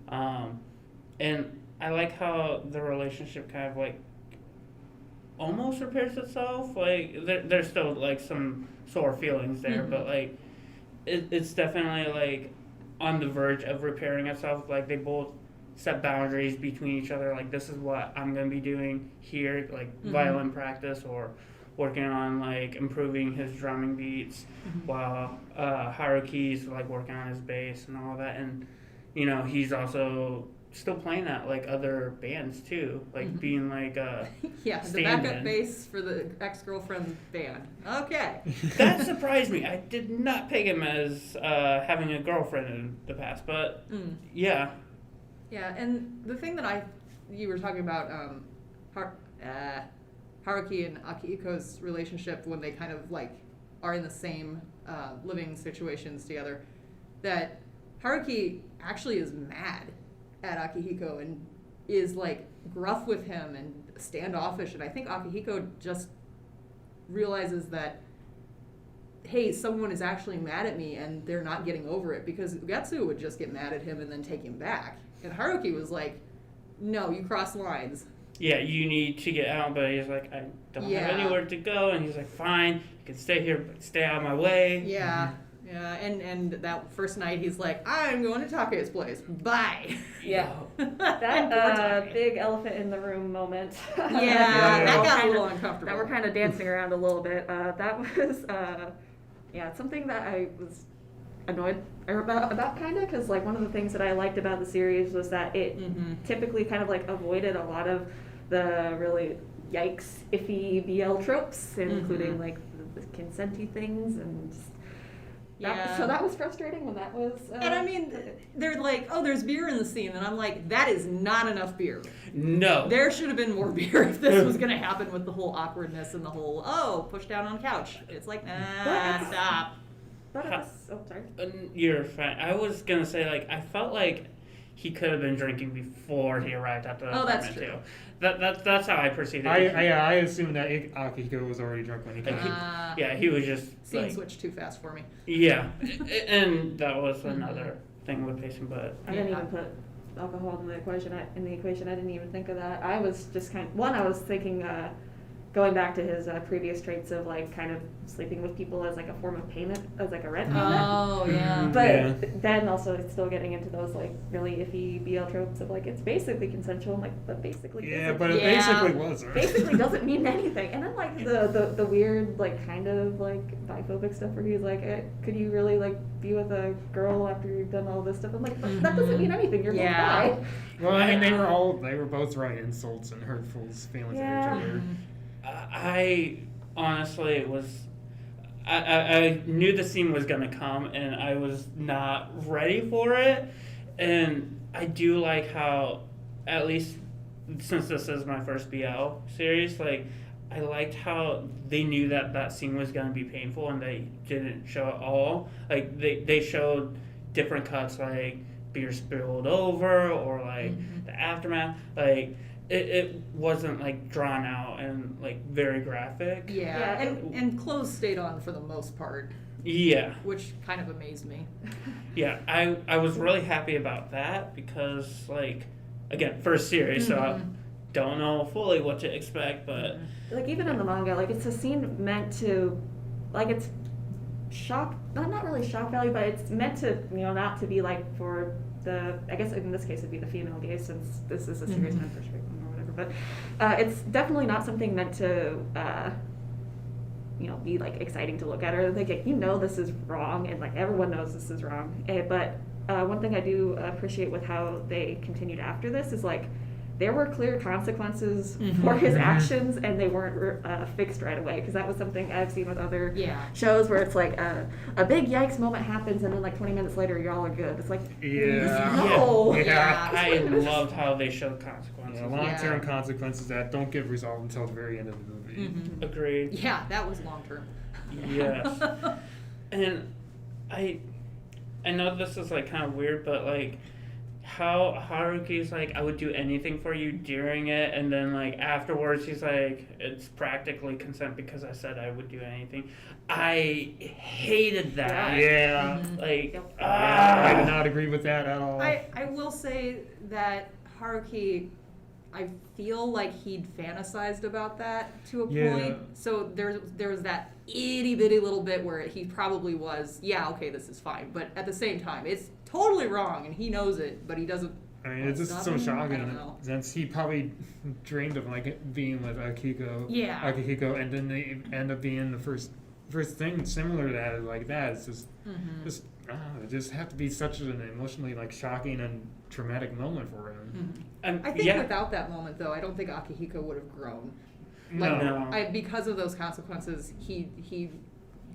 and I like how the relationship kind of like almost repairs itself. Like there's still like some sore feelings there, but like it's definitely like on the verge of repairing itself. Like they both set boundaries between each other. Like this is what I'm gonna be doing here, like violin practice or working on like improving his drumming beats, while Haruki's like working on his bass and all that. And he's also still playing at like other bands too, like being like Yeah, the stand-in. backup bass for the ex-girlfriend's band. Okay. That surprised me. I did not pick him as having a girlfriend in the past, but yeah. Yeah, and the thing that you were talking about Haruki and Akihiko's relationship when they kind of like are in the same living situations together, that Haruki actually is mad at Akihiko and is like gruff with him and standoffish, and I think Akihiko just realizes that, hey, someone is actually mad at me and they're not getting over it, because Ugetsu would just get mad at him and then take him back, and Haruki was like, no, you cross lines. Yeah, you need to get out, but he's like, I don't have anywhere to go, and he's like, fine, you can stay here, but stay out of my way. Yeah. Yeah, and that first night he's like, I'm going to Take's place. Bye. Yeah. Poor That Take. big elephant in the room moment. Yeah, that got a little uncomfortable. That we're kind of dancing around a little bit. That was, yeah, something that I was annoyed about kind of, because like one of the things that I liked about the series was that it typically kind of like avoided a lot of the really yikes, iffy BL tropes, including like the consenty things and just, so that was frustrating when that was. And I mean, they're like, oh, there's beer in the scene, and I'm like, that is not enough beer. No. There should have been more beer if this was going to happen with the whole awkwardness and the whole, oh, push down on couch. It's like, stop. But it was, oh, sorry. You're fine. I was gonna say, like, I felt like he could have been drinking before he arrived at the apartment that's true. too. That's how I perceived it. I assumed that Akihiko was already drunk when he came. Yeah, he was just Scene like, switched too fast for me. yeah, and that was another thing with pacing. But I didn't even put alcohol in the equation. I didn't even think of that. I was just I was thinking, going back to his previous traits of like kind of sleeping with people as like a form of payment, as like a rent payment. Oh, yeah. But then also it's still getting into those like really iffy BL tropes of like it's basically consensual. I'm like, but basically But it basically wasn't. basically doesn't mean anything. And then like the weird like kind of like biphobic stuff where he's like, could you really like be with a girl after you've done all this stuff? I'm like, but that doesn't mean anything. You're both bi. Well, I mean, they were both throwing insults and hurtful feelings at each other. I honestly was. I knew the scene was gonna come, and I was not ready for it. And I do like how, at least since this is my first BL series, like I liked how they knew that scene was gonna be painful, and they didn't show it all. Like they showed different cuts, like beer spilled over, or like the aftermath, like. It wasn't like drawn out and like very graphic. Yeah, and clothes stayed on for the most part. Yeah. Which kind of amazed me. Yeah, I was really happy about that because like again, first series, so I don't know fully what to expect, but Like even in the manga, like it's a scene meant to, like it's shock, not really shock value, but it's meant to, not to be like for the, I guess in this case it'd be the female gaze since this is a series meant for straight women or whatever, but it's definitely not something meant to, be like exciting to look at, or like this is wrong and like everyone knows this is wrong. But one thing I do appreciate with how they continued after this is like there were clear consequences for his actions, and they weren't fixed right away, because that was something I've seen with other shows where it's like a big yikes moment happens, and then like 20 minutes later y'all are good. It's like, no. I loved how they showed consequences. Long-term consequences that don't get resolved until the very end of the movie. Agreed. Yeah, that was long-term. Yes. And I know this is like kind of weird, but like how Haruki's like, I would do anything for you during it, and then like afterwards he's like, it's practically consent because I said I would do anything. I hated that. Yeah. Like, I did not agree with that at all. I will say that Haruki, I feel like he'd fantasized about that to a point. So there was that itty bitty little bit where he probably was, okay, this is fine. But at the same time, it's totally wrong, and he knows it, but he doesn't. I mean, it's just so shocking since he probably dreamed of like being with Akihiko, and then they end up being the first thing similar to that like that. It's just it just have to be such an emotionally like shocking and traumatic moment for him. I think without that moment, though, I don't think Akihiko would have grown. Like, No. because of those consequences, he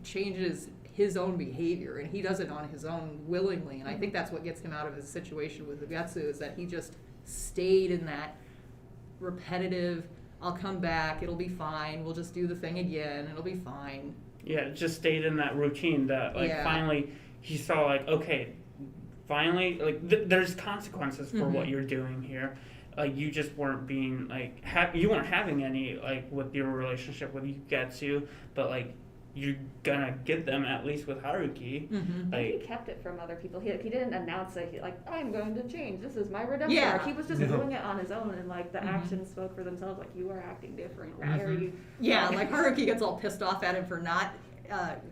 changes his own behavior, and he does it on his own willingly. And I think that's what gets him out of his situation with Ugetsu, is that he just stayed in that repetitive, I'll come back, it'll be fine, we'll just do the thing again, it'll be fine. Yeah, it just stayed in that routine that, like, finally he saw, like, okay, finally, like, there's consequences for what you're doing here. Like, you just weren't being, like, you weren't having any, like, with your relationship with Ugetsu, but, like, you're gonna get them at least with Haruki. Like, he kept it from other people. He didn't announce it. He, like, I'm going to change. This is my redemption arc. He was just doing it on his own, and like the actions spoke for themselves. Like, you are acting different. Why are you? Yeah, like Haruki gets all pissed off at him for not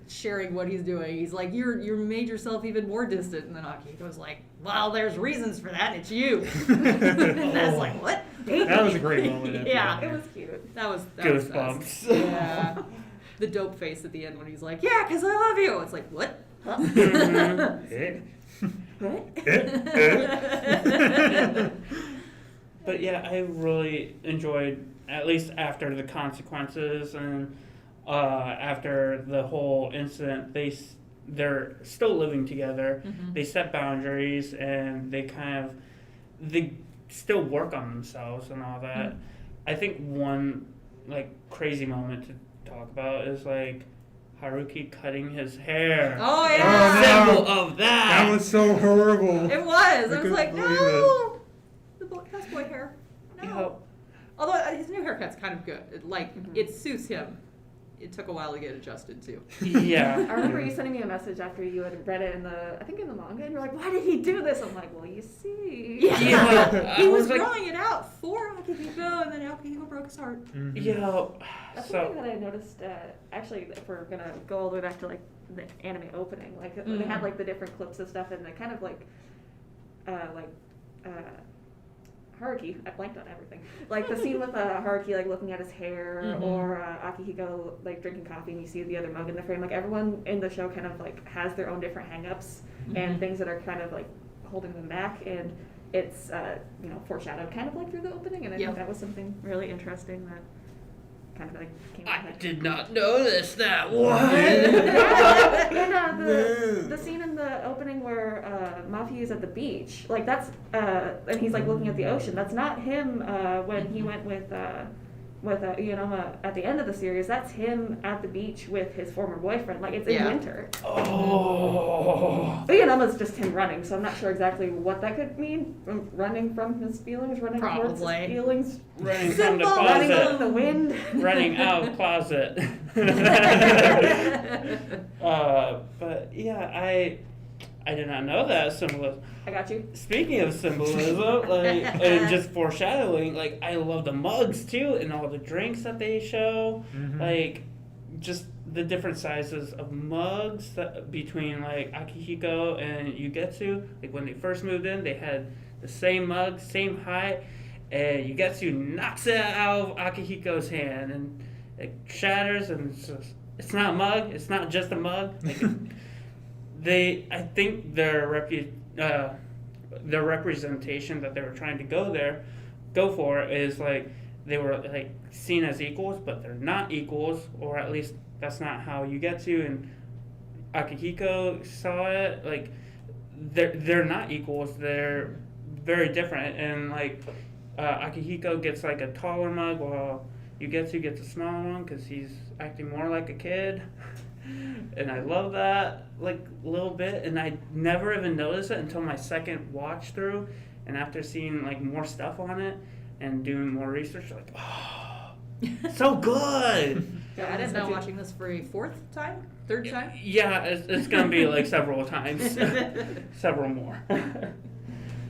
sharing what he's doing. He's like, you made yourself even more distant. And then Akihiko's like, well, there's reasons for that. It's you. And that's like, what? That was a great moment. Yeah, it was cute. That was Goosebumps. Yeah. The dope face at the end when he's like, yeah, because I love you. It's like, what? Huh? But yeah, I really enjoyed, at least after the consequences and after the whole incident, they're still living together. They set boundaries, and they still work on themselves and all that. I think one like crazy moment to talk about is like Haruki cutting his hair. Oh yeah, symbol of that. That was so horrible. It was. I was like, couldn't no, the houseboy hair. No. Yep. Although his new haircut's kind of good. It suits him. It took a while to get adjusted too. Yeah. I remember you sending me a message after you had read it in the manga, and you're like, why did he do this? I'm like, well, you see. Yeah. He was drawing it out for Akihiko, and then Akihiko broke his heart. Yeah. That's something that I noticed, actually, if we're going to go all the way back to, like, the anime opening. Like, they had, like, the different clips of stuff, and they kind of, Haruki, I blanked on everything. Like, the scene with Haruki, like, looking at his hair, or Akihiko, like, drinking coffee, and you see the other mug in the frame. Like, everyone in the show kind of, like, has their own different hang-ups and things that are kind of, like, holding them back, and it's, foreshadowed kind of, like, through the opening, and I think that was something really interesting that kind of, like, came I out. did not notice that. What? The scene in the opening where Mafia is at the beach, like that's and he's like looking at the ocean. That's not him when he went with Uyonoma at the end of the series. That's him at the beach with his former boyfriend. Like, it's in winter. Oh. Uyonoma's just him running, so I'm not sure exactly what that could mean. Running from his feelings, running towards his feelings. Running from the Running closet. from the wind. Running out of closet. But yeah, I did not know that symbolism. I got you. Speaking of symbolism, like, and just foreshadowing, like, I love the mugs too, and all the drinks that they show, like, just the different sizes of mugs that, between like Akihiko and Ugetsu. Like, when they first moved in, they had the same mug, same height, and Ugetsu knocks it out of Akihiko's hand, and it shatters, and it's not a mug. It's not just a mug. Like, I think their representation that they were trying to go for is like they were like seen as equals, but they're not equals, or at least that's not how Ugetsu and Akihiko saw it. Like, they're not equals. They're very different, and like Akihiko gets like a taller mug, while Ugetsu gets a smaller one because he's acting more like a kid. And I love that, like, a little bit, and I never even noticed it until my second watch through, and after seeing like more stuff on it and doing more research, like, oh, so good. Yeah, I didn't know watching this for a third time. Yeah, it's gonna be like several times, several more.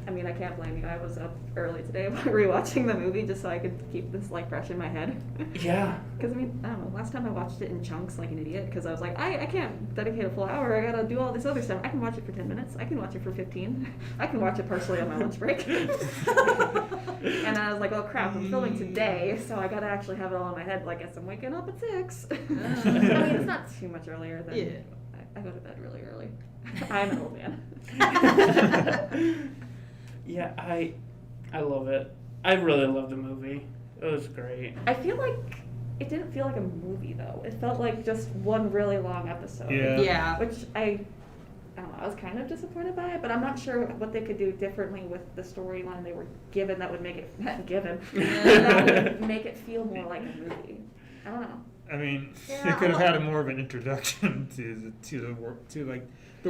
I mean, I can't blame you. I was up early today rewatching the movie just so I could keep this, like, fresh in my head. Yeah. Because, I mean, I don't know, last time I watched it in chunks like an idiot because I was like, I can't dedicate a full hour. I gotta do all this other stuff. I can watch it for 10 minutes. I can watch it for 15. I can watch it partially on my lunch break. And I was like, oh, crap, I'm filming today, so I gotta actually have it all in my head. Like, I guess I'm waking up at 6. I mean, it's not too much earlier than I go to bed really early. I'm an old man. Yeah, I love it. I really love the movie. It was great. I feel like it didn't feel like a movie though. It felt like just one really long episode. Yeah. Yeah. Which I don't know, I was kind of disappointed by it, but I'm not sure what they could do differently with the storyline they were given that would make it that would make it feel more like a movie. I don't know. I mean, Yeah, they could have I'm had a more of an introduction to the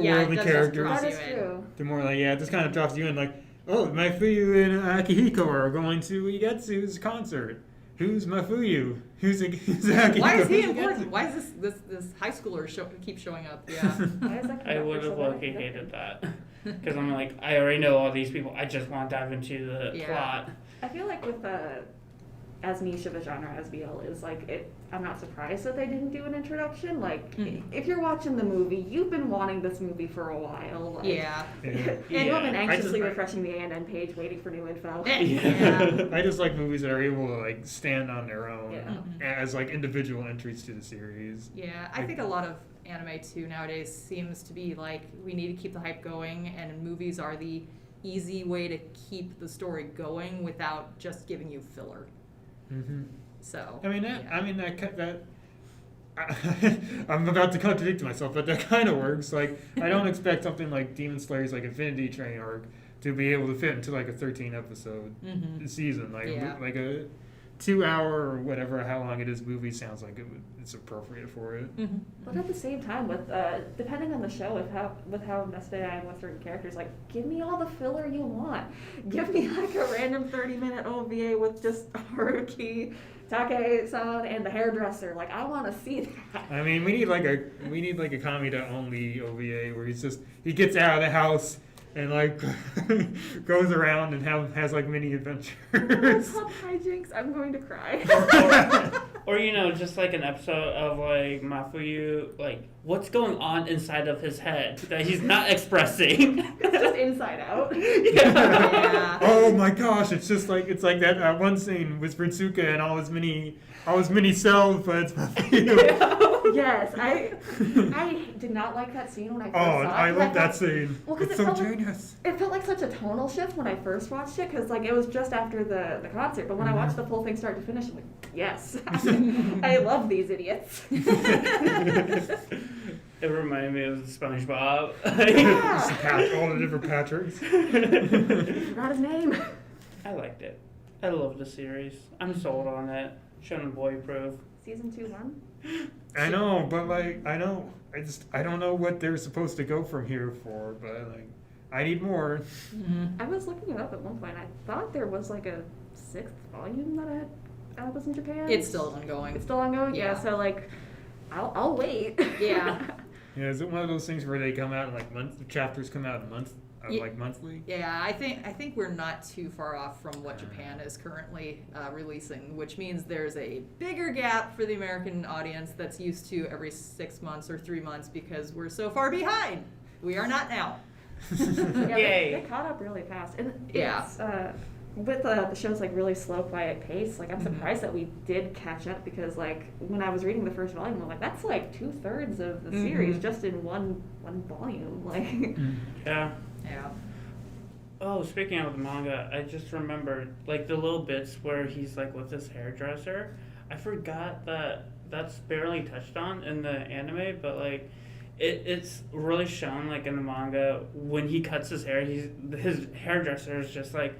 Yeah, it worldly does just characters. draw That you is in. true. The more like, yeah, it just kind of drops you in like, oh, Mafuyu and Akihiko are going to Igetsu's concert. Who's Mafuyu? Who's Akihiko? Why is he Who's important? Igetsu? Why is this high schooler keep showing up? Yeah. Why is that I would have low-key hated that. Because I'm like, I already know all these people. I just want to dive into the Yeah. plot. I feel like with as niche of a genre as BL is, like, I'm not surprised that they didn't do an introduction. Like, if you're watching the movie, you've been wanting this movie for a while. Like, Yeah. Yeah. and Yeah. you've been anxiously I- refreshing the ANN page, waiting for new info. Yeah. I just like movies that are able to like stand on their own Yeah. as like individual entries to the series. Yeah, I think a lot of anime too nowadays seems to be like we need to keep the hype going, and movies are the easy way to keep the story going without just giving you filler. Mm-hmm. So I mean that. yeah. I mean that. I'm about to contradict myself, but that kind of works. Like, I don't expect something like Demon Slayer's like Infinity Train arc to be able to fit into like a 13 episode Mhm. season. Like, Yeah. like a 2 hour or whatever, how long it is movie sounds like it's appropriate for it. Mhm. But at the same time, with depending on the show, with how invested I am with certain characters, like, give me all the filler you want. Give me like a random 30-minute OVA with just Haruki, Take-san, and the hairdresser. Like, I want to see that. I mean, we need like a Kamita only OVA where he gets out of the house and like goes around and has like mini adventures. Pop hijinks. I'm going to cry. Or, just like an episode of like Mafuyu, like what's going on inside of his head that he's not expressing. It's just Inside Out. Yeah. Oh my gosh! It's like that one scene with Ritsuka and all his mini cells, but it's Mafuyu. Yes, I did not like that scene when I first Oh, saw it. I 'cause love that thought- scene. Well, 'cause It's it so felt like- genius. It felt like such a tonal shift when I first watched it, because like it was just after the concert. But when I watched the full thing start to finish, I'm like, yes, I love these idiots. It reminded me of SpongeBob. Yeah. All the different Patricks. Forgot his name. I liked it. I love the series. I'm sold on it. Shonen Boy proof. Season 2 1. I know, but like I don't know what they're supposed to go from here for, but like I need more. Mhm. I was looking it up at one point. I thought there was like a 6th volume that was in Japan. It's still ongoing. It's still ongoing. Yeah. Yeah. So like, I'll wait. Yeah. Yeah, is it one of those things where they come out in like chapters come out in Ye- like monthly? Yeah, I think we're not too far off from what Japan is currently releasing, which means there's a bigger gap for the American audience that's used to every 6 months or 3 months because we're so far behind. We are not now. Yeah, Yay. they caught up really fast. And Yeah. it's, with the show's like really slow, quiet pace, like I'm Mhm. surprised that we did catch up, because like when I was reading the first volume, I'm like, that's like 2/3 of the series Mhm. just in one volume. Like, Yeah. Yeah. Oh, speaking of the manga, I just remembered like the little bits where he's like with his hairdresser. I forgot that that's barely touched on in the anime, but like it's really shown like in the manga when he cuts his hair. His hairdresser is just like,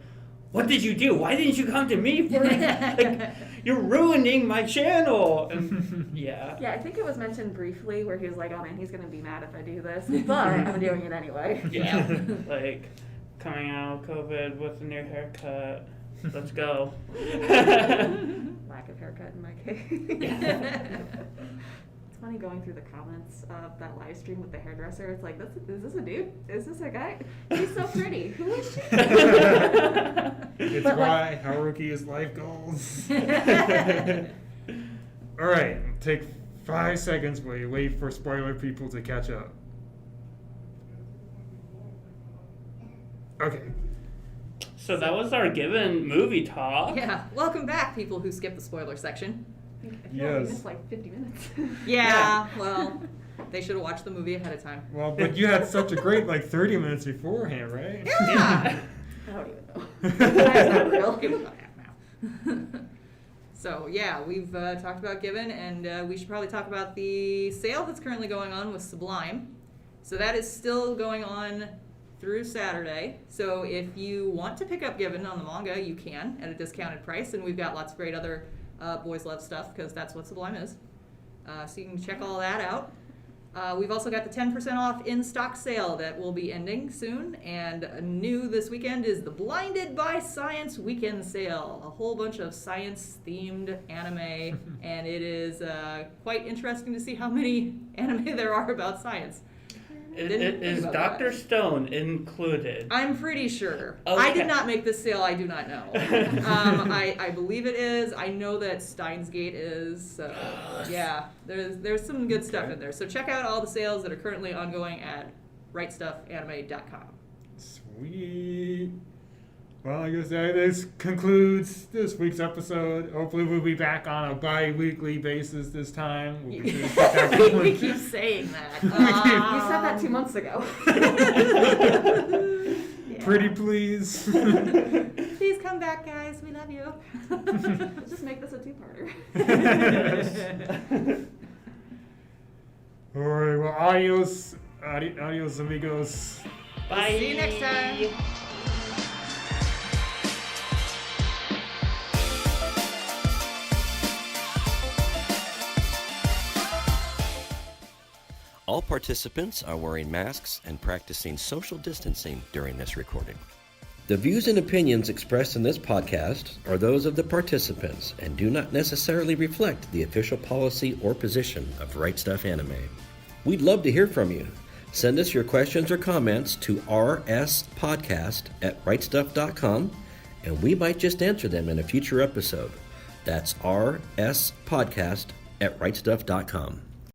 "What did you do? Why didn't you come to me for like you're ruining my channel?" And yeah. yeah, I think it was mentioned briefly where he was like, oh man, he's gonna be mad if I do this, but I'm doing it anyway. Yeah, like coming out of COVID with a new haircut. Let's go. Lack of haircut in my case. It's funny going through the comments of that live stream with the hairdresser. It's like, is this a dude? Is this a guy? She's so pretty. Who is she? It's But, why Haruki is life goals. All right, take 5 seconds while you wait for spoiler people to catch up. Okay. So that was our given movie talk. Yeah. Welcome back, people who skip the spoiler section. I feel like Yes. we missed like 50 minutes. Yeah. Well, They should have watched the movie ahead of time. Well, but you had such a great 30 minutes beforehand, right? Yeah. I don't even know. That's not real. Give it a half now. So yeah, we've talked about Given, and we should probably talk about the sale that's currently going on with Sublime. So that is still going on through Saturday. So if you want to pick up Given on the manga, you can at a discounted price, and we've got lots of great other boys love stuff because that's what Sublime is. So you can check all that out. We've also got the 10% off in-stock sale that will be ending soon, and new this weekend is the Blinded by Science weekend sale. A whole bunch of science-themed anime, and it is quite interesting to see how many anime there are about science. Is Dr. Stone included? I'm pretty sure. Okay. I did not make this sale. I do not know. I believe it is. I know that Steins Gate is. So yeah, there's some good stuff in there. So check out all the sales that are currently ongoing at rightstuffanime.com. Sweet. Well, I guess this concludes this week's episode. Hopefully we'll be back on a bi-weekly basis this time. We'll be sure to get that We going. keep saying that. You said that 2 months ago. Yeah. Pretty please. Please come back, guys. We love you. Let's just make this a two-parter. All right, well, adios, amigos. Bye. See you next time. All participants are wearing masks and practicing social distancing during this recording. The views and opinions expressed in this podcast are those of the participants and do not necessarily reflect the official policy or position of Right Stuff Anime. We'd love to hear from you. Send us your questions or comments to rspodcast@rightstuff.com, and we might just answer them in a future episode. That's rspodcast@rightstuff.com.